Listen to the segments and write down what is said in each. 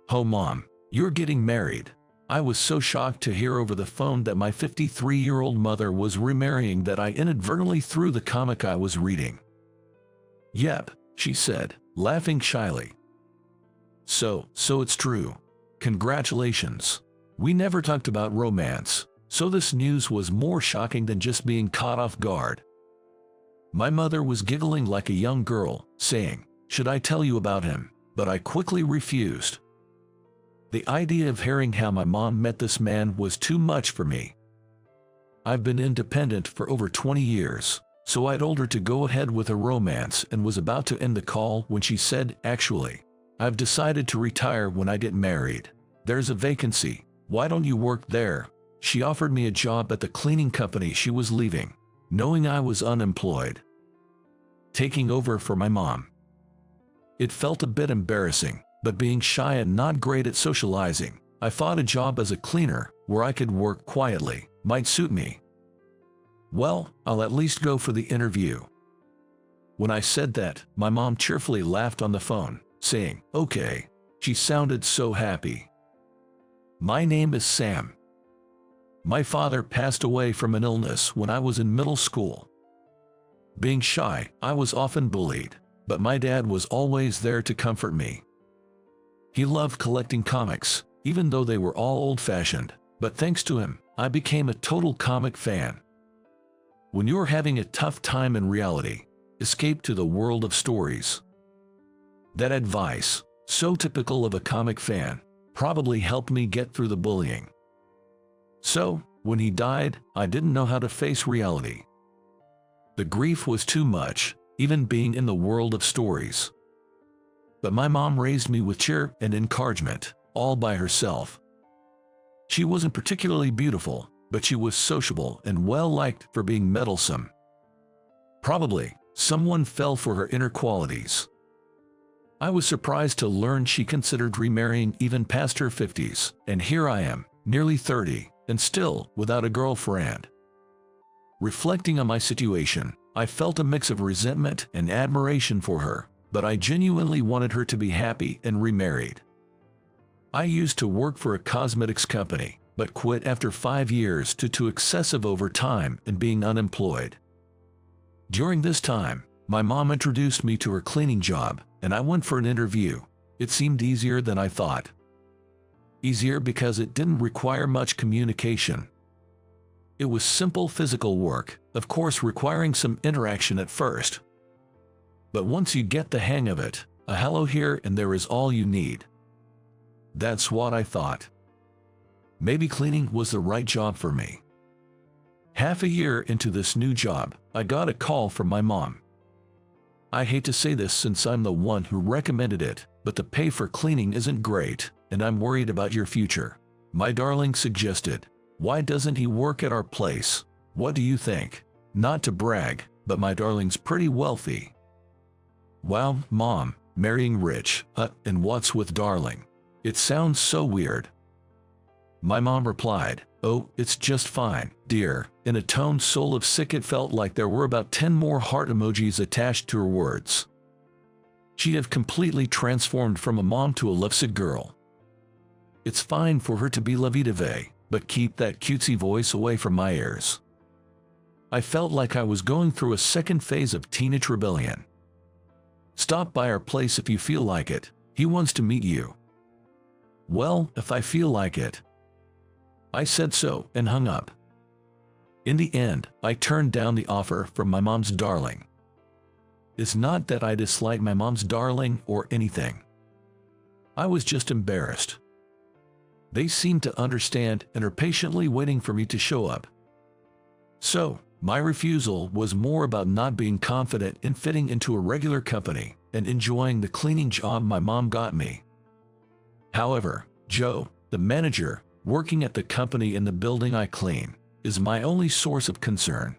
"Oh mom, you're getting married." I was so shocked to hear over the phone that my 53-year-old mother was remarrying that I inadvertently threw the comic I was reading. "Yep," she said, laughing shyly. So it's true. Congratulations. We never talked about romance, so this news was more shocking than just being caught off guard. My mother was giggling like a young girl, saying, "Should I tell you about him?" But I quickly refused. The idea of hearing how my mom met this man was too much for me. I've been independent for over 20 years, so I told her to go ahead with a romance and was about to end the call when she said, "Actually, I've decided to retire when I get married. There's a vacancy. Why don't you work there?" She offered me a job at the cleaning company she was leaving, knowing I was unemployed. Taking over for my mom. It felt a bit embarrassing, but being shy and not great at socializing, I thought a job as a cleaner, where I could work quietly, might suit me. Well, I'll at least go for the interview. When I said that, my mom cheerfully laughed on the phone, saying, "Okay." She sounded so happy. My name is Sam. My father passed away from an illness when I was in middle school. Being shy, I was often bullied, but my dad was always there to comfort me. He loved collecting comics, even though they were all old-fashioned, but thanks to him, I became a total comic fan. When you're having a tough time in reality, escape to the world of stories. That advice, so typical of a comic fan, probably helped me get through the bullying. So, when he died, I didn't know how to face reality. The grief was too much, even being in the world of stories. But my mom raised me with cheer and encouragement, all by herself. She wasn't particularly beautiful, but she was sociable and well-liked for being meddlesome. Probably, someone fell for her inner qualities. I was surprised to learn she considered remarrying even past her 50s, and here I am, nearly 30, and still without a girlfriend. Reflecting on my situation, I felt a mix of resentment and admiration for her, but I genuinely wanted her to be happy and remarried. I used to work for a cosmetics company, but quit after 5 years due to excessive overtime and being unemployed. During this time, my mom introduced me to her cleaning job, and I went for an interview. It seemed easier than I thought. Easier because it didn't require much communication. It was simple physical work, of course requiring some interaction at first. But once you get the hang of it, a hello here and there is all you need. That's what I thought. Maybe cleaning was the right job for me. Half a year into this new job, I got a call from my mom. I hate to say this since I'm the one who recommended it, but the pay for cleaning isn't great, and I'm worried about your future. My darling suggested, "Why doesn't he work at our place? What do you think?" Not to brag, but my darling's pretty wealthy. Wow, Mom, marrying rich, and what's with darling? It sounds so weird. My mom replied, "Oh, it's just fine, dear," in a tone so of sick it felt like there were about 10 more heart emojis attached to her words. She had completely transformed from a mom to a lovesick girl. It's fine for her to be lovey-dovey, but keep that cutesy voice away from my ears. I felt like I was going through a second phase of teenage rebellion. "Stop by our place if you feel like it. He wants to meet you." Well, if I feel like it. I said so and hung up. In the end, I turned down the offer from my mom's darling. It's not that I dislike my mom's darling or anything. I was just embarrassed. They seemed to understand and are patiently waiting for me to show up. So, my refusal was more about not being confident in fitting into a regular company and enjoying the cleaning job my mom got me. However, Joe, the manager, working at the company in the building I clean, is my only source of concern.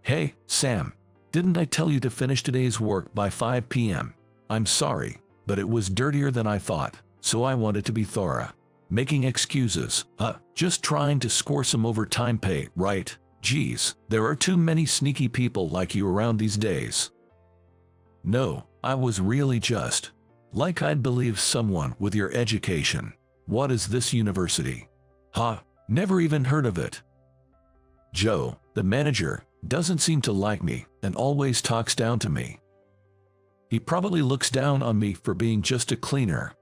"Hey, Sam, didn't I tell you to finish today's work by 5 p.m.? I'm sorry, but it was dirtier than I thought, so I wanted to be thorough." Making excuses, just trying to score some overtime pay, right? Geez, there are too many sneaky people like you around these days. No, I was really just Like I'd believe someone with your education. What is this university? Ha, never even heard of it. Joe, the manager, doesn't seem to like me and always talks down to me. He probably looks down on me for being just a cleaner.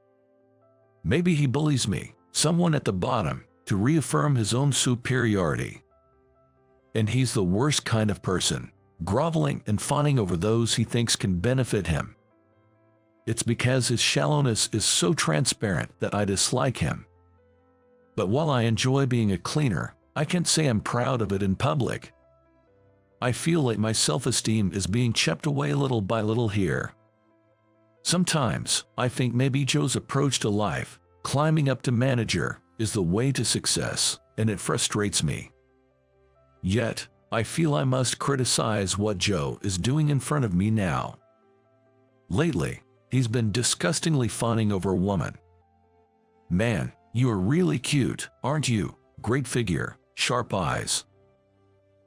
Maybe he bullies me, someone at the bottom, to reaffirm his own superiority. And he's the worst kind of person, groveling and fawning over those he thinks can benefit him. It's because his shallowness is so transparent that I dislike him. But while I enjoy being a cleaner, I can't say I'm proud of it in public. I feel like my self-esteem is being chipped away little by little here. Sometimes, I think maybe Joe's approach to life, climbing up to manager, is the way to success, and it frustrates me. Yet, I feel I must criticize what Joe is doing in front of me now. Lately, he's been disgustingly fawning over a woman. Man, you are really cute, aren't you? Great figure, sharp eyes.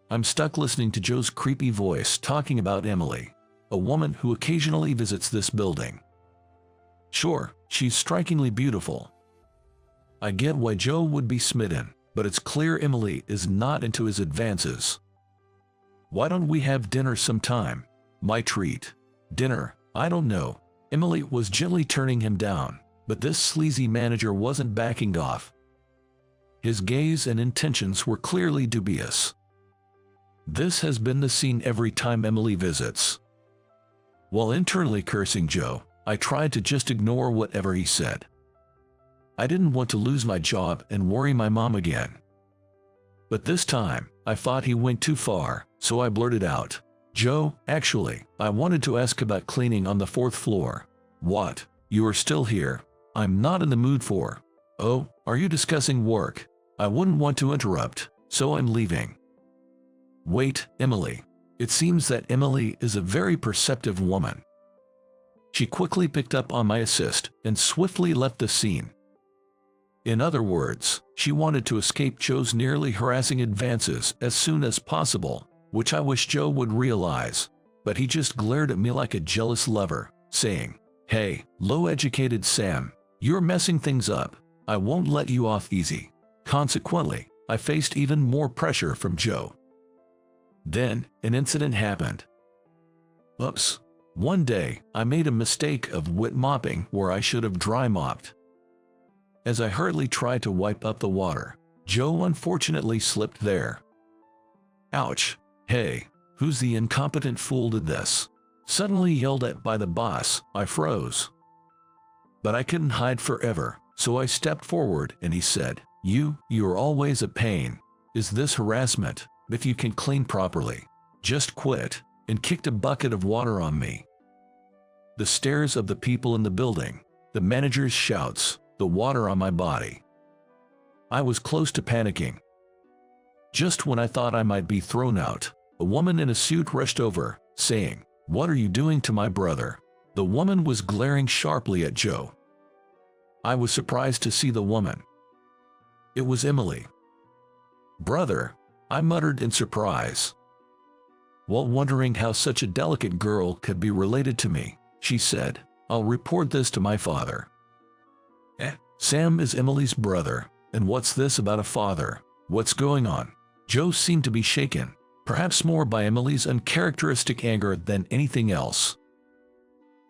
I'm stuck listening to Joe's creepy voice talking about Emily, a woman who occasionally visits this building. Sure, she's strikingly beautiful. I get why Joe would be smitten, but it's clear Emily is not into his advances. Why don't we have dinner sometime? My treat. Dinner, I don't know. Emily was gently turning him down, but this sleazy manager wasn't backing off. His gaze and intentions were clearly dubious. This has been the scene every time Emily visits. While internally cursing Joe, I tried to just ignore whatever he said. I didn't want to lose my job and worry my mom again. But this time, I thought he went too far, so I blurted out, "Joe, actually, I wanted to ask about cleaning on the 4th floor." "What? You are still here? I'm not in the mood for." "Oh, are you discussing work? I wouldn't want to interrupt, so I'm leaving." Wait, Emily. It seems that Emily is a very perceptive woman. She quickly picked up on my assist and swiftly left the scene. In other words, she wanted to escape Joe's nearly harassing advances as soon as possible, which I wish Joe would realize, but he just glared at me like a jealous lover, saying, "Hey, low-educated Sam, you're messing things up. I won't let you off easy." Consequently, I faced even more pressure from Joe. Then, an incident happened. Oops. One day, I made a mistake of wet mopping where I should have dry mopped. As I hurriedly tried to wipe up the water, Joe unfortunately slipped there. Ouch. Hey, who's the incompetent fool did this? Suddenly yelled at by the boss, I froze. But I couldn't hide forever, so I stepped forward and he said, You're always a pain. Is this harassment? If you can clean properly, just quit," and kicked a bucket of water on me. The stares of the people in the building, the manager's shouts, the water on my body. I was close to panicking. Just when I thought I might be thrown out, a woman in a suit rushed over, saying, "What are you doing to my brother?" The woman was glaring sharply at Joe. I was surprised to see the woman. It was Emily. "Brother," I muttered in surprise. While wondering how such a delicate girl could be related to me, she said, "I'll report this to my father." Sam is Emily's brother, and what's this about a father? What's going on? Joe seemed to be shaken, perhaps more by Emily's uncharacteristic anger than anything else.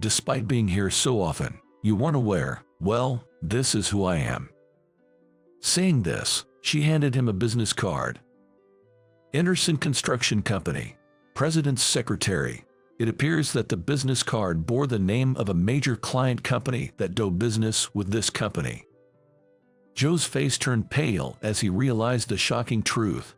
"Despite being here so often, you weren't aware. Well, this is who I am." Saying this, she handed him a business card. Anderson Construction Company, President's Secretary. It appears that the business card bore the name of a major client company that do business with this company. Joe's face turned pale as he realized the shocking truth.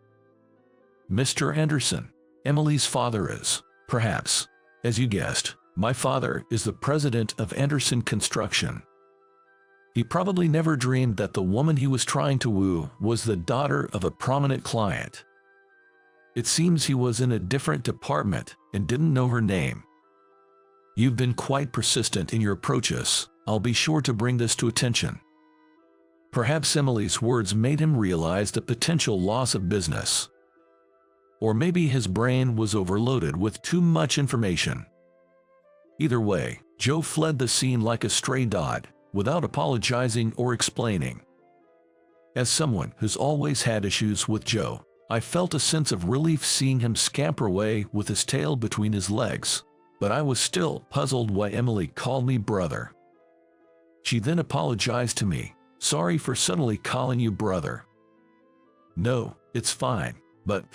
"Mr. Anderson, Emily's father is, perhaps, as you guessed, my father is the president of Anderson Construction." He probably never dreamed that the woman he was trying to woo was the daughter of a prominent client. It seems he was in a different department and didn't know her name. "You've been quite persistent in your approaches. I'll be sure to bring this to attention." Perhaps Emily's words made him realize the potential loss of business. Or maybe his brain was overloaded with too much information. Either way, Joe fled the scene like a stray dog, without apologizing or explaining. As someone who's always had issues with Joe, I felt a sense of relief seeing him scamper away with his tail between his legs, but I was still puzzled why Emily called me brother. She then apologized to me. "Sorry for suddenly calling you brother." "No, it's fine, but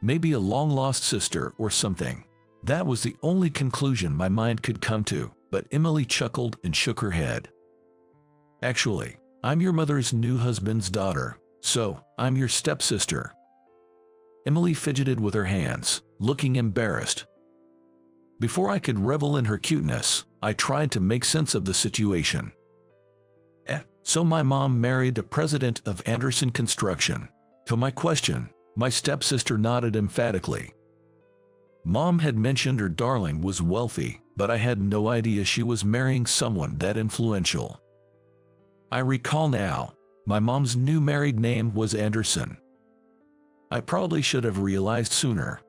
maybe a long-lost sister or something." That was the only conclusion my mind could come to, but Emily chuckled and shook her head. "Actually, I'm your mother's new husband's daughter, so I'm your stepsister." Emily fidgeted with her hands, looking embarrassed. Before I could revel in her cuteness, I tried to make sense of the situation. So my mom married the president of Anderson Construction. To my question, my stepsister nodded emphatically. Mom had mentioned her darling was wealthy, but I had no idea she was marrying someone that influential. I recall now, my mom's new married name was Anderson. I probably should have realized sooner.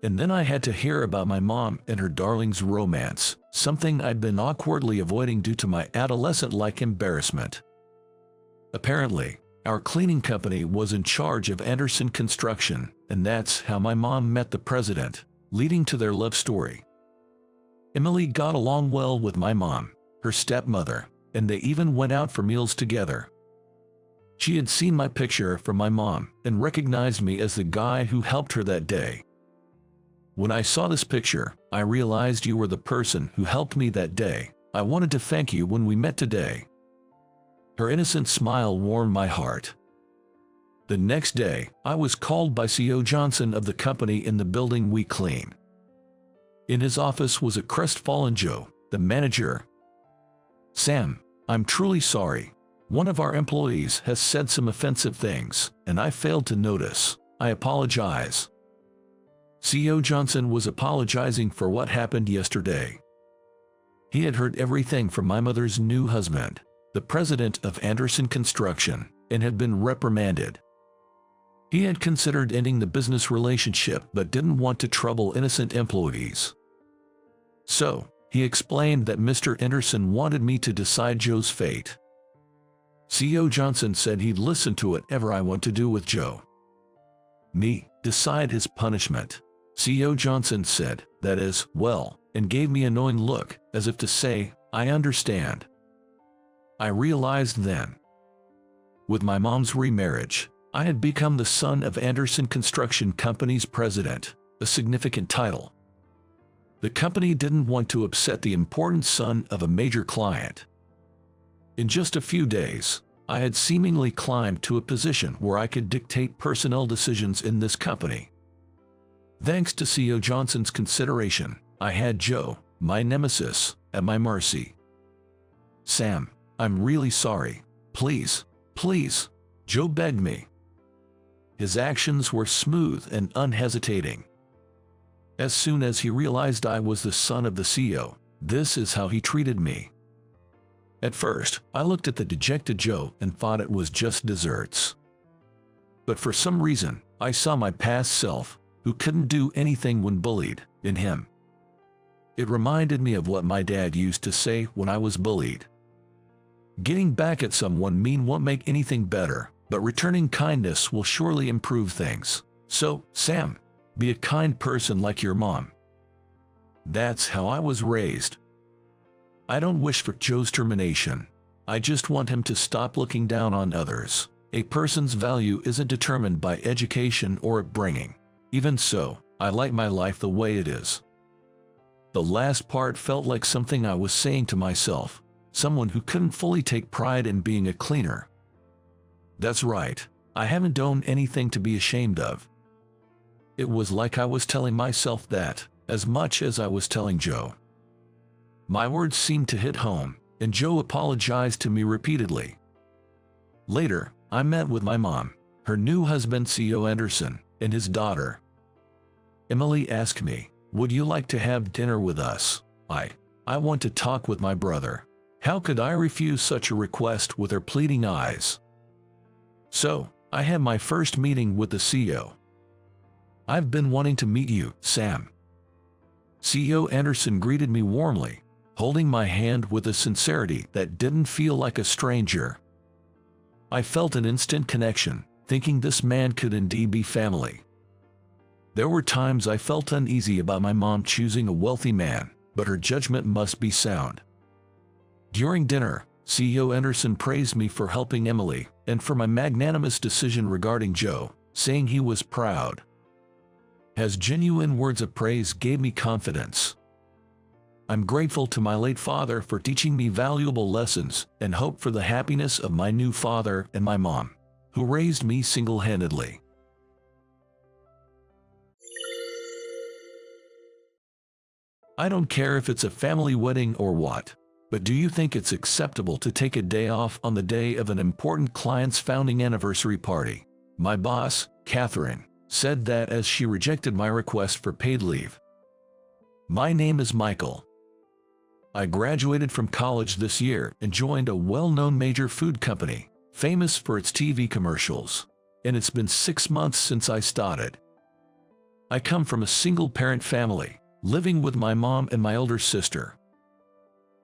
And then I had to hear about my mom and her darling's romance, something I'd been awkwardly avoiding due to my adolescent-like embarrassment. Apparently, our cleaning company was in charge of Anderson Construction, and that's how my mom met the president, leading to their love story. Emily got along well with my mom, her stepmother, and they even went out for meals together. She had seen my picture from my mom and recognized me as the guy who helped her that day. "When I saw this picture, I realized you were the person who helped me that day. I wanted to thank you when we met today." Her innocent smile warmed my heart. The next day, I was called by C.O. Johnson of the company in the building we clean. In his office was a crestfallen Joe, the manager. "Sam, I'm truly sorry. One of our employees has said some offensive things, and I failed to notice. I apologize." C.O. Johnson was apologizing for what happened yesterday. He had heard everything from my mother's new husband, the president of Anderson Construction, and had been reprimanded. He had considered ending the business relationship but didn't want to trouble innocent employees. So, he explained that Mr. Anderson wanted me to decide Joe's fate. C.O. Johnson said he'd listen to whatever I want to do with Joe. Me, decide his punishment. C.O. Johnson said, that is, well, and gave me a knowing look, as if to say, I understand. I realized then. With my mom's remarriage, I had become the son of Anderson Construction Company's president, a significant title. The company didn't want to upset the important son of a major client. In just a few days, I had seemingly climbed to a position where I could dictate personnel decisions in this company. Thanks to C.O. Johnson's consideration, I had Joe, my nemesis, at my mercy. "Sam, I'm really sorry. Please, please," Joe begged me. His actions were smooth and unhesitating. As soon as he realized I was the son of the CEO, this is how he treated me. At first, I looked at the dejected Joe and thought it was just desserts. But for some reason, I saw my past self, who couldn't do anything when bullied, in him. It reminded me of what my dad used to say when I was bullied. Getting back at someone mean won't make anything better, but returning kindness will surely improve things. So, Sam, be a kind person like your mom. That's how I was raised. I don't wish for Joe's termination. I just want him to stop looking down on others. A person's value isn't determined by education or upbringing. Even so, I like my life the way it is. The last part felt like something I was saying to myself, someone who couldn't fully take pride in being a cleaner. That's right, I haven't done anything to be ashamed of. It was like I was telling myself that, as much as I was telling Joe. My words seemed to hit home, and Joe apologized to me repeatedly. Later, I met with my mom, her new husband C.O. Anderson, and his daughter. Emily asked me, "Would you like to have dinner with us?" I want to talk with my brother. How could I refuse such a request with her pleading eyes? So, I had my first meeting with the CEO. "I've been wanting to meet you, Sam." CEO Anderson greeted me warmly, holding my hand with a sincerity that didn't feel like a stranger. I felt an instant connection, thinking this man could indeed be family. There were times I felt uneasy about my mom choosing a wealthy man, but her judgment must be sound. During dinner, CEO Anderson praised me for helping Emily and for my magnanimous decision regarding Joe, saying he was proud. His genuine words of praise gave me confidence. I'm grateful to my late father for teaching me valuable lessons and hope for the happiness of my new father and my mom, who raised me single-handedly. I don't care if it's a family wedding or what, but do you think it's acceptable to take a day off on the day of an important client's founding anniversary party? My boss, Catherine, said that as she rejected my request for paid leave. My name is Michael. I graduated from college this year and joined a well-known major food company, famous for its TV commercials, and it's been 6 months since I started. I come from a single-parent family, living with my mom and my older sister.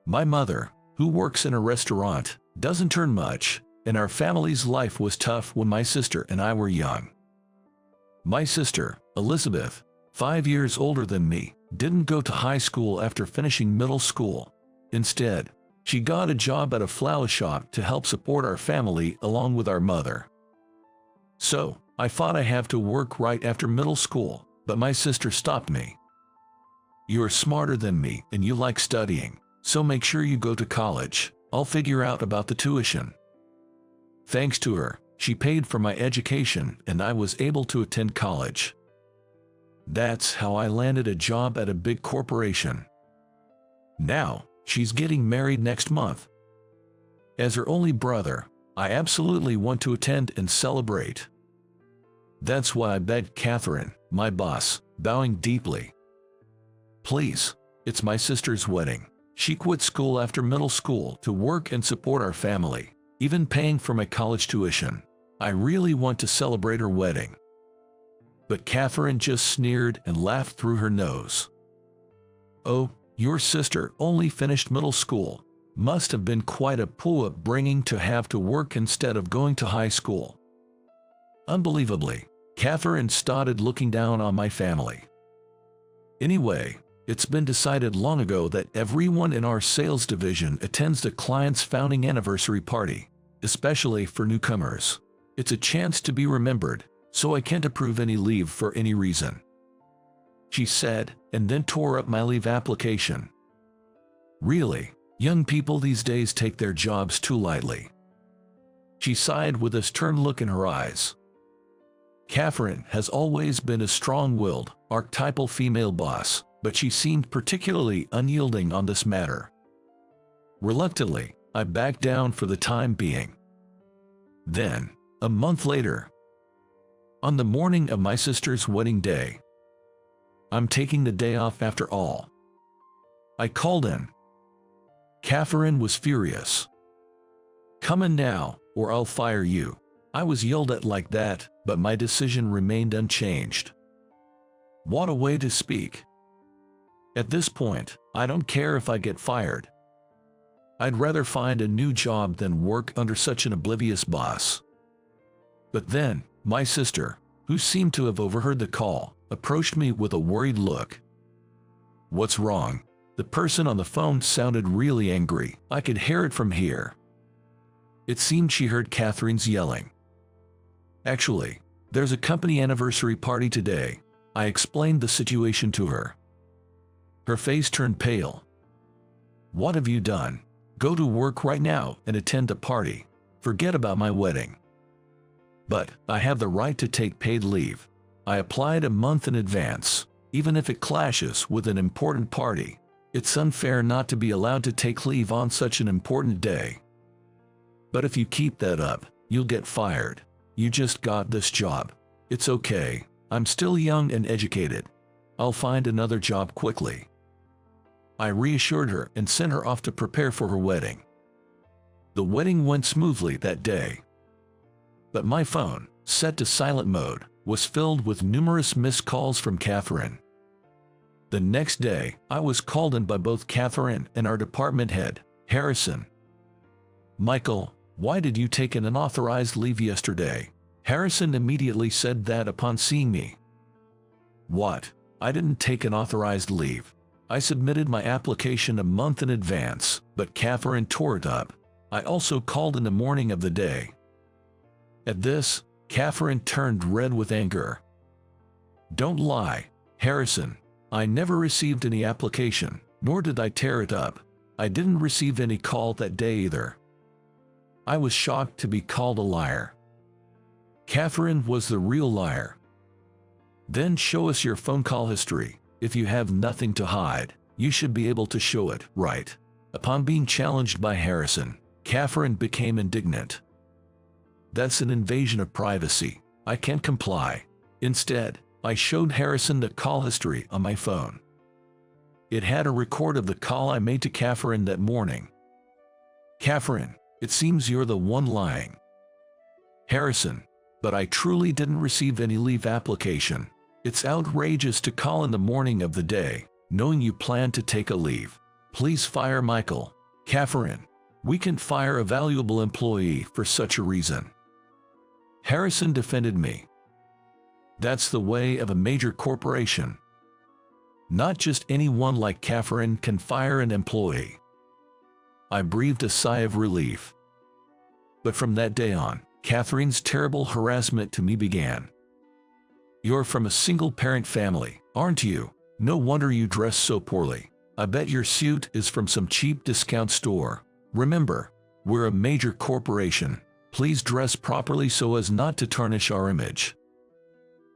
My mother, who works in a restaurant, doesn't earn much, and our family's life was tough when my sister and I were young. My sister, Elizabeth, 5 years older than me, didn't go to high school after finishing middle school. Instead, she got a job at a flower shop to help support our family along with our mother. So, I thought I have to work right after middle school, but my sister stopped me. You're smarter than me and you like studying, so make sure you go to college. I'll figure out about the tuition. Thanks to her, she paid for my education and I was able to attend college. That's how I landed a job at a big corporation. Now, she's getting married next month. As her only brother, I absolutely want to attend and celebrate. That's why I begged Catherine, my boss, bowing deeply. Please, it's my sister's wedding. She quit school after middle school to work and support our family, even paying for my college tuition. I really want to celebrate her wedding. But Catherine just sneered and laughed through her nose. Oh, your sister only finished middle school. Must have been quite a poor upbringing to have to work instead of going to high school. Unbelievably, Catherine started looking down on my family. Anyway, it's been decided long ago that everyone in our sales division attends the client's founding anniversary party, especially for newcomers. It's a chance to be remembered, so I can't approve any leave for any reason, she said, and then tore up my leave application. Really, young people these days take their jobs too lightly. She sighed with a stern look in her eyes. Catherine has always been a strong-willed, archetypal female boss, but she seemed particularly unyielding on this matter. Reluctantly, I backed down for the time being. Then, a month later, on the morning of my sister's wedding day, I'm taking the day off after all. I called in. Catherine was furious. Come in now, or I'll fire you. I was yelled at like that, but my decision remained unchanged. What a way to speak. At this point, I don't care if I get fired. I'd rather find a new job than work under such an oblivious boss. But then, my sister, who seemed to have overheard the call, approached me with a worried look. What's wrong? The person on the phone sounded really angry. I could hear it from here. It seemed she heard Catherine's yelling. Actually, there's a company anniversary party today. I explained the situation to her. Her face turned pale. What have you done? Go to work right now and attend the party. Forget about my wedding. But I have the right to take paid leave. I applied a month in advance, even if it clashes with an important party. It's unfair not to be allowed to take leave on such an important day. But if you keep that up, you'll get fired. You just got this job. It's okay. I'm still young and educated. I'll find another job quickly. I reassured her and sent her off to prepare for her wedding. The wedding went smoothly that day. But my phone, set to silent mode, was filled with numerous missed calls from Catherine. The next day, I was called in by both Catherine and our department head, Harrison. "Michael, why did you take an unauthorized leave yesterday?" Harrison immediately said that upon seeing me. "What? I didn't take an authorized leave. I submitted my application a month in advance," but Catherine tore it up. "I also called in the morning of the day." At this, Catherine turned red with anger. "Don't lie, Harrison. I never received any application, nor did I tear it up. I didn't receive any call that day either." I was shocked to be called a liar. Catherine was the real liar. "Then show us your phone call history. If you have nothing to hide, you should be able to show it, right?" Upon being challenged by Harrison, Catherine became indignant. "That's an invasion of privacy. I can't comply." Instead, I showed Harrison the call history on my phone. It had a record of the call I made to Catherine that morning. "Catherine, it seems you're the one lying." Harrison, "But I truly didn't receive any leave application. It's outrageous to call in the morning of the day, knowing you plan to take a leave. Please fire Michael." Catherine, "We can fire a valuable employee for such a reason." Harrison defended me. "That's the way of a major corporation. Not just anyone like Catherine can fire an employee." I breathed a sigh of relief. But from that day on, Catherine's terrible harassment to me began. "You're from a single-parent family, aren't you? No wonder you dress so poorly. I bet your suit is from some cheap discount store. Remember, we're a major corporation. Please dress properly so as not to tarnish our image."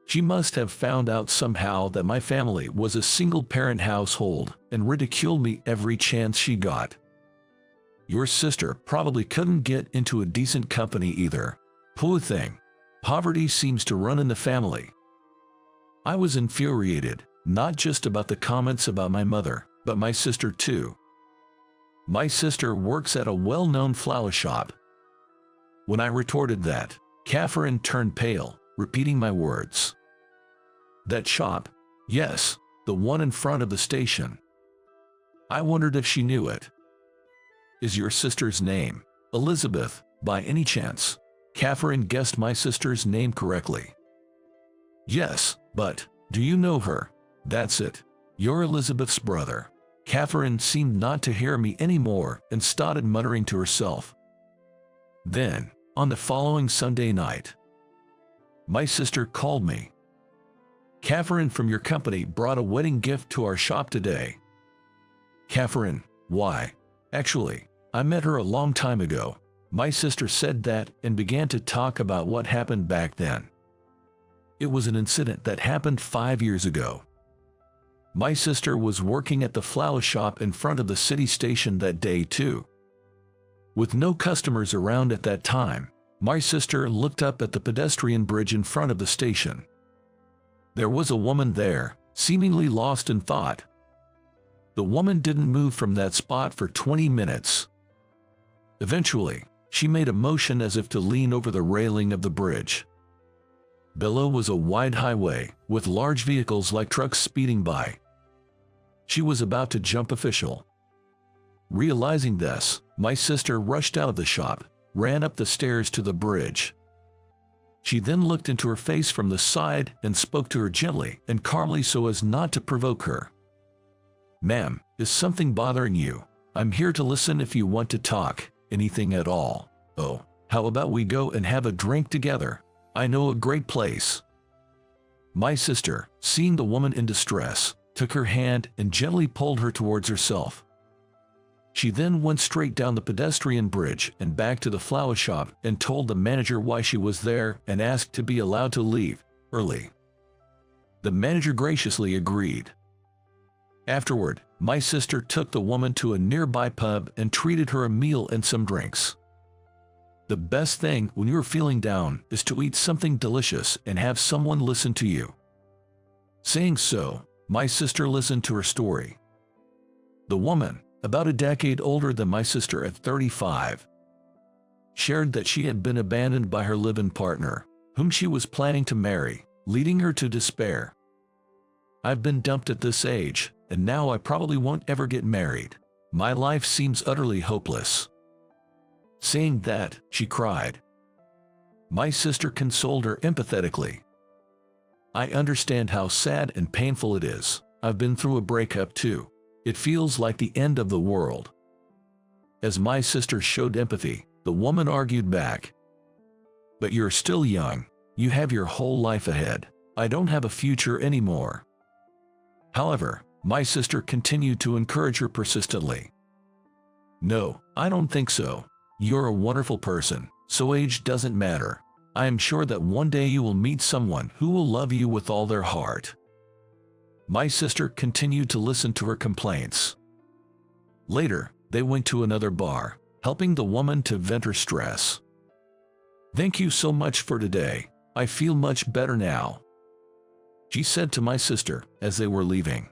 She must have found out somehow that my family was a single-parent household and ridiculed me every chance she got. Your sister probably couldn't get into a decent company either. Poor thing. Poverty seems to run in the family. I was infuriated, not just about the comments about my mother, but my sister too. My sister works at a well-known flower shop. When I retorted that, Catherine turned pale, repeating my words. "That shop? Yes, the one in front of the station." I wondered if she knew it. "Is your sister's name Elizabeth, by any chance?" Catherine guessed my sister's name correctly. "Yes, but do you know her?" "That's it. You're Elizabeth's brother." Catherine seemed not to hear me anymore and started muttering to herself. Then, on the following Sunday night, my sister called me. "Catherine from your company brought a wedding gift to our shop today." Catherine, "Why? Actually, I met her a long time ago." My sister said that and began to talk about what happened back then. It was an incident that happened 5 years ago. My sister was working at the flower shop in front of the city station that day too. With no customers around at that time, my sister looked up at the pedestrian bridge in front of the station. There was a woman there, seemingly lost in thought. The woman didn't move from that spot for 20 minutes. Eventually, she made a motion as if to lean over the railing of the bridge. Below was a wide highway, with large vehicles like trucks speeding by. She was about to jump official. Realizing this, my sister rushed out of the shop, ran up the stairs to the bridge. She then looked into her face from the side and spoke to her gently and calmly so as not to provoke her. "Ma'am, is something bothering you? I'm here to listen if you want to talk, anything at all. Oh, how about we go and have a drink together? I know a great place." My sister, seeing the woman in distress, took her hand and gently pulled her towards herself. She then went straight down the pedestrian bridge and back to the flower shop and told the manager why she was there and asked to be allowed to leave early. The manager graciously agreed. Afterward, my sister took the woman to a nearby pub and treated her a meal and some drinks. The best thing when you're feeling down is to eat something delicious and have someone listen to you. Saying so, my sister listened to her story. The woman, about a decade older than my sister at 35, shared that she had been abandoned by her live-in partner, whom she was planning to marry, leading her to despair. I've been dumped at this age, and now I probably won't ever get married. My life seems utterly hopeless." Saying that, she cried. My sister consoled her empathetically. "I understand how sad and painful it is. I've been through a breakup too. It feels like the end of the world." As my sister showed empathy, the woman argued back, "But you're still young. You have your whole life ahead. I don't have a future anymore." However, my sister continued to encourage her persistently. "No, I don't think so. You're a wonderful person, so age doesn't matter. I am sure that one day you will meet someone who will love you with all their heart." My sister continued to listen to her complaints. Later, they went to another bar, helping the woman to vent her stress. "Thank you so much for today. I feel much better now," she said to my sister as they were leaving.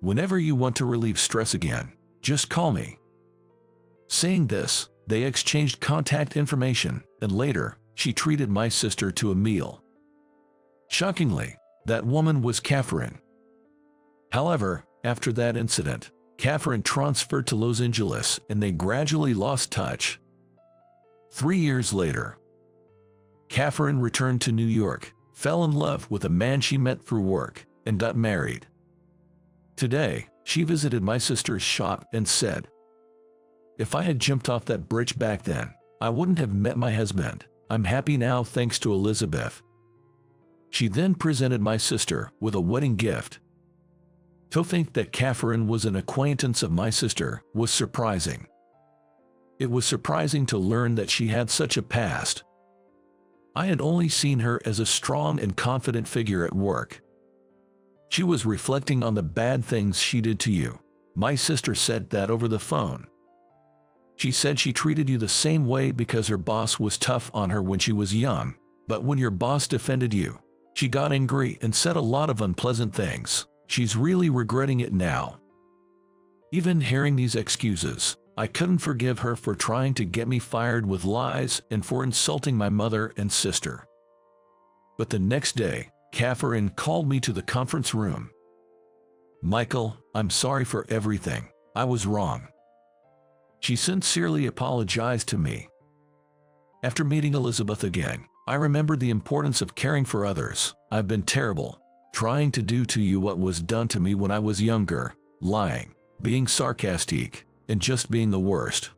"Whenever you want to relieve stress again, just call me." Saying this, they exchanged contact information, and later, she treated my sister to a meal. Shockingly, that woman was Catherine. However, after that incident, Catherine transferred to Los Angeles and they gradually lost touch. 3 years later, Catherine returned to New York, fell in love with a man she met through work, and got married. Today, she visited my sister's shop and said, "If I had jumped off that bridge back then, I wouldn't have met my husband. I'm happy now thanks to Elizabeth." She then presented my sister with a wedding gift. To think that Catherine was an acquaintance of my sister was surprising. It was surprising to learn that she had such a past. I had only seen her as a strong and confident figure at work. "She was reflecting on the bad things she did to you." My sister said that over the phone. She said she treated you the same way because her boss was tough on her when she was young, but when your boss defended you, she got angry and said a lot of unpleasant things. She's really regretting it now. Even hearing these excuses, I couldn't forgive her for trying to get me fired with lies and for insulting my mother and sister. But the next day, Catherine called me to the conference room. "Michael, I'm sorry for everything. I was wrong." She sincerely apologized to me. After meeting Elizabeth again, I remembered the importance of caring for others. "I've been terrible, trying to do to you what was done to me when I was younger, lying, being sarcastic, and just being the worst."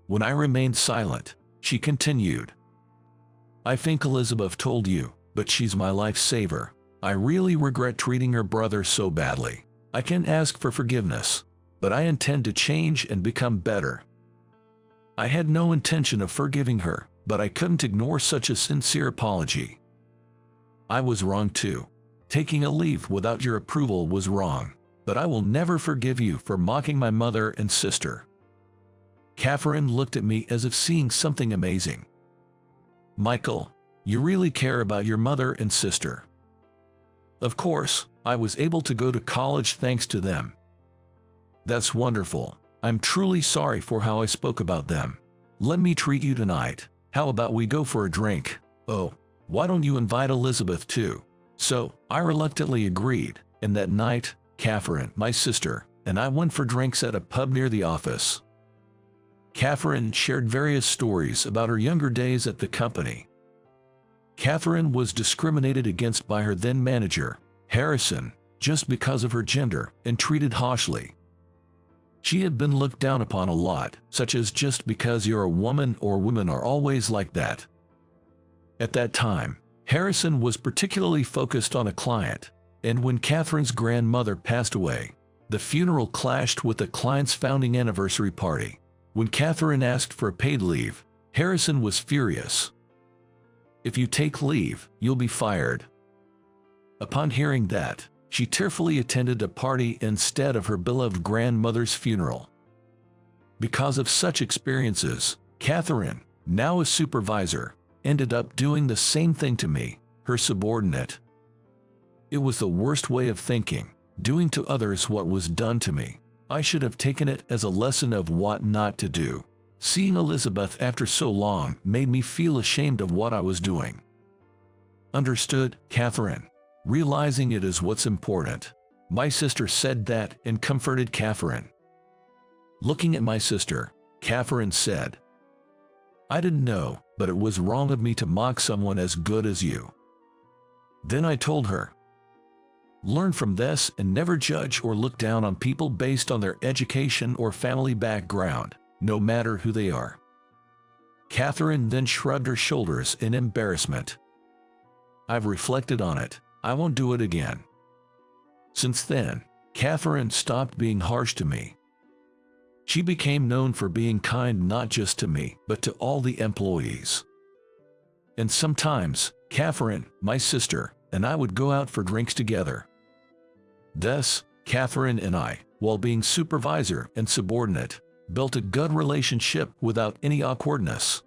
When I remained silent, she continued, "I think Elizabeth told you, but she's my lifesaver. I really regret treating her brother so badly. I can ask for forgiveness, but I intend to change and become better." I had no intention of forgiving her, but I couldn't ignore such a sincere apology. "I was wrong too. Taking a leave without your approval was wrong, but I will never forgive you for mocking my mother and sister." Catherine looked at me as if seeing something amazing. "Michael, you really care about your mother and sister." "Of course, I was able to go to college thanks to them." "That's wonderful. I'm truly sorry for how I spoke about them. Let me treat you tonight. How about we go for a drink? Oh, why don't you invite Elizabeth too?" So, I reluctantly agreed, and that night, Catherine, my sister, and I went for drinks at a pub near the office. Catherine shared various stories about her younger days at the company. Catherine was discriminated against by her then manager, Harrison, just because of her gender, and treated harshly. She had been looked down upon a lot, such as just because you're a woman or women are always like that. At that time, Harrison was particularly focused on a client, and when Catherine's grandmother passed away, the funeral clashed with the client's founding anniversary party. When Catherine asked for paid leave, Harrison was furious. "If you take leave, you'll be fired." Upon hearing that, she tearfully attended a party instead of her beloved grandmother's funeral. Because of such experiences, Catherine, now a supervisor, ended up doing the same thing to me, her subordinate. It was the worst way of thinking, doing to others what was done to me. I should have taken it as a lesson of what not to do. Seeing Elizabeth after so long made me feel ashamed of what I was doing. "Understood, Catherine. Realizing it is what's important. My sister said that and comforted Catherine. Looking at my sister, Catherine said, "I didn't know, but it was wrong of me to mock someone as good as you." Then I told her, "Learn from this and never judge or look down on people based on their education or family background, no matter who they are." Catherine then shrugged her shoulders in embarrassment. I've reflected on it. I won't do it again. Since then, Catherine stopped being harsh to me. She became known for being kind not just to me, but to all the employees. And sometimes, Catherine, my sister, and I would go out for drinks together. Thus, Catherine and I, while being supervisor and subordinate, built a good relationship without any awkwardness.